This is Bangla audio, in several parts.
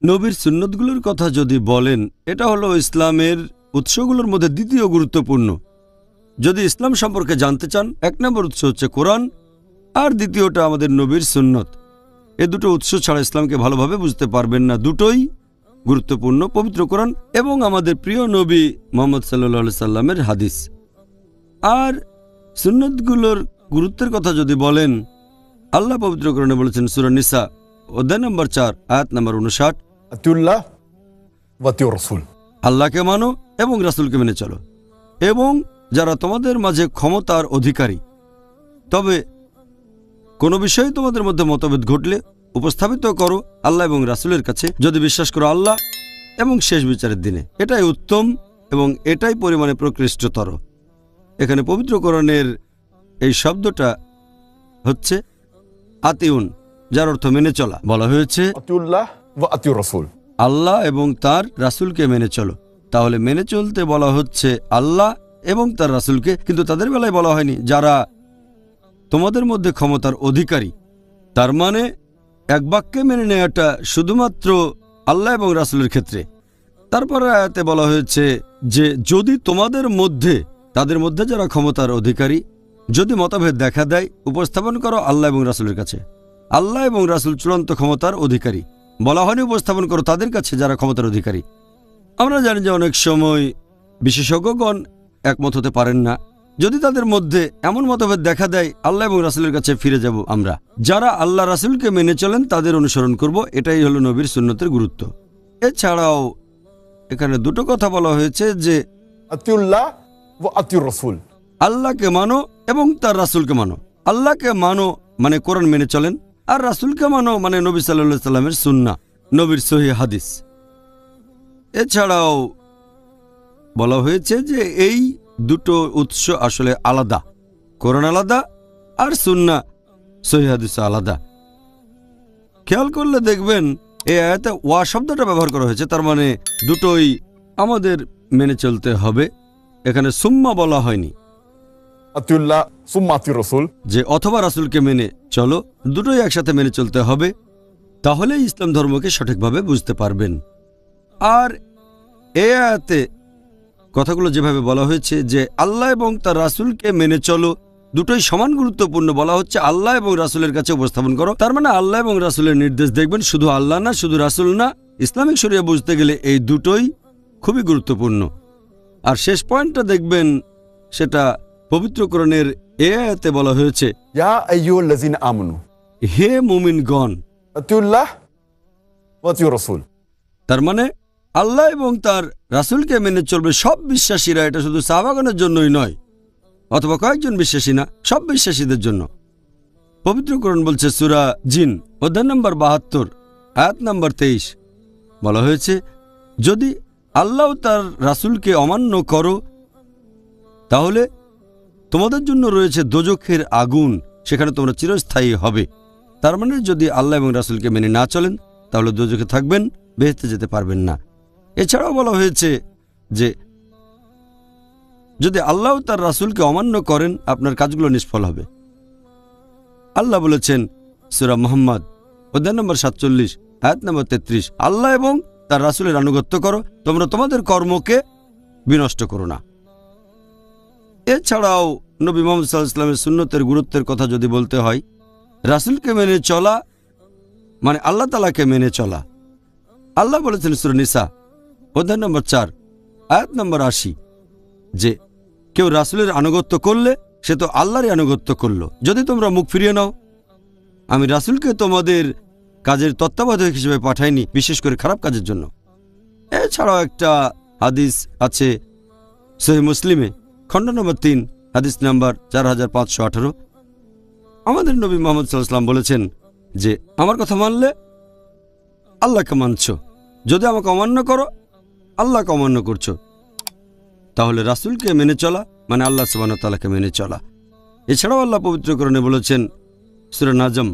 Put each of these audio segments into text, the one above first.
নবীর সুন্নতগুলোর কথা যদি বলেন, এটা হলো ইসলামের উৎসগুলোর মধ্যে দ্বিতীয় গুরুত্বপূর্ণ। যদি ইসলাম সম্পর্কে জানতে চান, 1 নম্বর উৎস হচ্ছে কোরআন, আর দ্বিতীয়টা আমাদের নবীর সুন্নত। এই দুটো উৎস ছাড়া ইসলামকে ভালোভাবে বুঝতে পারবেন না। দুটোই গুরুত্বপূর্ণ, পবিত্র কোরআন এবং আমাদের প্রিয় নবী মুহাম্মদ সাল্লাল্লাহু আলাইহি সাল্লামের হাদিস। আর সুন্নতগুলোর গুরুত্বের কথা যদি বলেন, আল্লাহ পবিত্র কোরআনে বলেছেন সূরা নিসা অধ্যায় নম্বর 4 আয়াত নম্বর 59, আতিউল্লাহ ওয়া আতিউর রাসূল, আল্লাহকে মানো এবং রাসূলকে মেনে চলো, এবং যারা তোমাদের মাঝে ক্ষমতার অধিকারী। তবে কোনো বিষয়ে তোমাদের মধ্যে মতভেদ ঘটলে উপস্থাপিত করো আল্লাহ এবং রাসূলের কাছে, যদি বিশ্বাস করো আল্লাহ এবং শেষ বিচারের দিনে। এটাই উত্তম এবং এটাই পরিমাণে প্রকৃষ্টতর। এখানে পবিত্র কোরআনের এই শব্দটা হচ্ছে আতিউন, যার অর্থ মেনে চলা। বলা হয়েছে আতিউল্লাহ ওয়া আতিউর রাসূল, আল্লাহ এবং তার রাসূলকে মেনে চলো। তাহলে মেনে চলতে বলা হচ্ছে আল্লাহ এবং তার রাসূলকে, কিন্তু তাদের বেলায় বলা হয়নি যারা তোমাদের মধ্যে ক্ষমতার অধিকারী। তার মানে এক বাক্যে মেনে নেওয়াটা শুধুমাত্র আল্লাহ এবং রাসূলের ক্ষেত্রে। তারপরে আয়াতে বলা হয়েছে যে যদি তোমাদের মধ্যে, তাদের মধ্যে যারা ক্ষমতার অধিকারী, যদি মতভেদ দেখা দেয়, উপস্থাপন করো আল্লাহ এবং রাসূলের কাছে। আল্লাহ এবং রাসূল চূড়ান্ত ক্ষমতার অধিকারী। বলা হয়নি উপস্থাপন করো তাদের কাছে যারা ক্ষমতার অধিকারী। আমরা জানি যে অনেক সময় বিশেষজ্ঞগণ একমত হতে পারেন না। যদি তাদের মধ্যে এমন মতভেদ দেখা দেয়, আল্লাহ এবং রাসূলের কাছে ফিরে যাব আমরা। যারা আল্লাহ রাসূলকে মেনে চলেন তাদের অনুসরণ করব। এটাই হলো নবীর সুন্নতের গুরুত্ব। এছাড়াও এখানে দুটো কথা বলা হয়েছে যে আতিউল্লাহ ওয়া আতিউর রাসূল, আল্লাহকে মানো এবং তার রাসূলকে মানো। আল্লাহকে মানো মানে কোরআন মেনে চলেন, আর রাসূলকে মানো মানে নবী সাল্লাল্লাহু আলাইহি সাল্লামের সুন্নাহ, নবীর সহিহ হাদিস। এছাড়াও বলা হয়েছে যে এই দুটো উৎস আসলে আলাদা, কোরআন আলাদা আর সুন্নাহ সহিহ হাদিস আলাদা। খেয়াল করলে দেখবেন এই আয়াতে ওয়া শব্দটা ব্যবহার করা হয়েছে, তার মানে দুটোই আমাদের মেনে চলতে হবে। এখানে সুম্মা বলা হয়নি আতিউল্লাহ সুম্মা আতিউর রাসূল, যে অথবা রাসূলকে মেনে চলো, দুটোই একসাথে মেনে চলতে হবে। তাহলে ইসলাম ধর্মকে সঠিকভাবে বুঝতে পারবেন। আর এই আয়াতে কথাগুলো যেভাবে বলা হয়েছে যে আল্লাহ এবং তার রাসূলকে মেনে চলো, দুটোই সমান গুরুত্বপূর্ণ। বলা হচ্ছে আল্লাহ এবং রাসূলের কাছে উপস্থাপন করো, তার মানে আল্লাহ এবং রাসূলের নির্দেশ দেখবেন, শুধু আল্লাহ না, শুধু রাসূল না। ইসলামিক শরিয়া বুঝতে গেলে এই দুটোই খুবই গুরুত্বপূর্ণ। আর শেষ পয়েন্টটা দেখবেন, সেটা পবিত্র কোরআনের এই আয়াতে বলা হয়েছে, ইয়া আইয়ুহাল্লাযিনা আমানু, হে মুমিনগণ, আতিউল্লাহ ওয়া আতিউর রাসূল। তার মানে আল্লাহ এবং তার রাসূলকে মেনে চলবে সব বিশ্বাসীরা। এটা শুধু সাহাবাগণের জন্যই নয়, অথবা কয়েকজন বিশ্বাসী না, সব বিশ্বাসীদের জন্য। পবিত্র কোরআন বলছে সূরা জিন অধ্যায় নম্বর 72 আয়াত নম্বর 23, বলা হয়েছে যদি আল্লাহ তার রাসূলকে অমান্য করো তাহলে তোমাদের জন্য রয়েছে দোজখের আগুন, সেখানে তোমরা চিরস্থায়ী হবে। তার মানে যদি আল্লাহ এবং রাসূলকে মেনে না চলেন তাহলে দোজখে থাকবেন, বেহেশতে যেতে পারবেন না। এছাড়াও বলা হয়েছে যে যদি আল্লাহ তার রাসূলকে অমান্য করেন আপনার কাজগুলো নিষ্ফল হবে। আল্লাহ বলেছেন সূরা মুহাম্মদ অধ্যায় নম্বর 47 আয়াত নম্বর 33, আল্লাহ এবং তার রাসূলের আনুগত্য করো, তোমরা তোমাদের কর্মকে বিনষ্ট করো না। এছাড়াও নবী মুহাম্মদ সাল্লাল্লাহু আলাইহি ওয়াসাল্লামের সুন্নতের গুরুত্বের কথা যদি বলতে হয়, রাসূলকে মেনে চলা মানে আল্লাহ তাআলাকে মেনে চলা। আল্লাহ বলেছেন সূরা নিসা অধ্যায় নম্বর 4 আয়াত নম্বর 80 যে কেউ রাসূলের আনুগত্য করলে সে তো আল্লাহরই আনুগত্য করলো। যদি তোমরা মুখ ফিরিয়ে নাও, আমি রাসূলকে তোমাদের কাজের তত্ত্বাবধায়ক হিসেবে পাঠাইনি, বিশেষ করে খারাপ কাজের জন্য। এছাড়াও একটা হাদিস আছে সহিহ মুসলিমে খণ্ড নম্বর 3 হাদিস নাম্বার 4518, আমাদের নবী মুহাম্মদ সাল্লাল্লাহু আলাইহি ওয়াসাল্লাম বলেছেন যে আমার কথা মানলে আল্লাহকে মানছ, যদি আমাকে অমান্য করো আল্লাহকে অমান্য করছো। তাহলে রাসূলকে মেনে চলা মানে আল্লাহ সুবহানাহু ওয়া তাআলাকে মেনে চলা। এছাড়াও আল্লাহ পবিত্র কোরআনে বলেছেন সূরা নাজম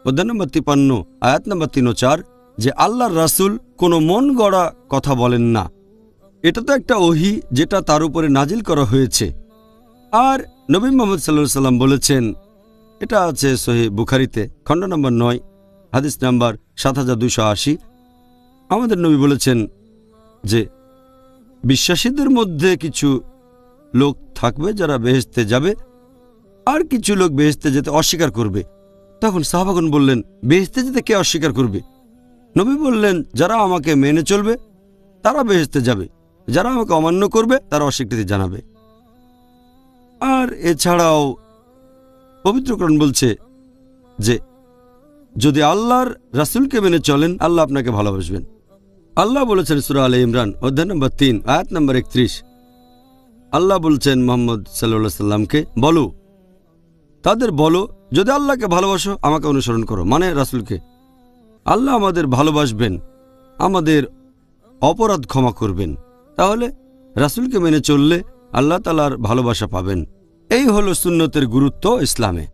অধ্যায় নম্বর 53 আয়াত নম্বর 3 ও 4 যে আল্লাহর রাসূল কোনো মন গড়া কথা বলেন না। এটা তো একটা ওহী যেটা তার উপরে নাজিল করা হয়েছে। আর নবী মুহাম্মদ সাল্লাল্লাহু আলাইহি ওয়াসাল্লাম বলেছেন, এটা আছে সহিহ বুখারীতে খণ্ড নম্বর 9 হাদিস নাম্বার 7280, আমাদের নবী বলেছেন যে বিশ্বাসীদের মধ্যে কিছু লোক থাকবে যারা বেহেশতে যাবে, আর কিছু লোক বেহেশতে যেতে অস্বীকার করবে। তখন সাহাবাগণ বললেন, বেহেশতে যেতে কে অস্বীকার করবে? নবী বললেন, যারা আমাকে মেনে চলবে তারা বেহেশতে যাবে, যারা আমাকে অমান্য করবে তারা অস্বীকৃতি জানাবে। আর এছাড়াও পবিত্র কোরআন বলছে যে যদি আল্লাহর রাসূলকে মেনে চলেন আল্লাহ আপনাকে ভালোবাসবেন। আল্লাহ বলেছেন সূরা আলে ইমরান অধ্যায় নম্বর 3 আয়াত নম্বর 31, আল্লাহ বলছেন মুহাম্মদ সাল্লাল্লাহু আলাইহি সাল্লামকে, বলো, তাদের বলো, যদি আল্লাহকে ভালোবাসো আমাকে অনুসরণ করো, মানে রাসূলকে। আল্লাহ আমাদের ভালোবাসবেন, আমাদের অপরাধ ক্ষমা করবেন। তাহলে রাসূলকে মেনে চললে আল্লাহ তাআলার ভালোবাসা পাবেন। এই হলো সুন্নতের গুরুত্ব ইসলামে।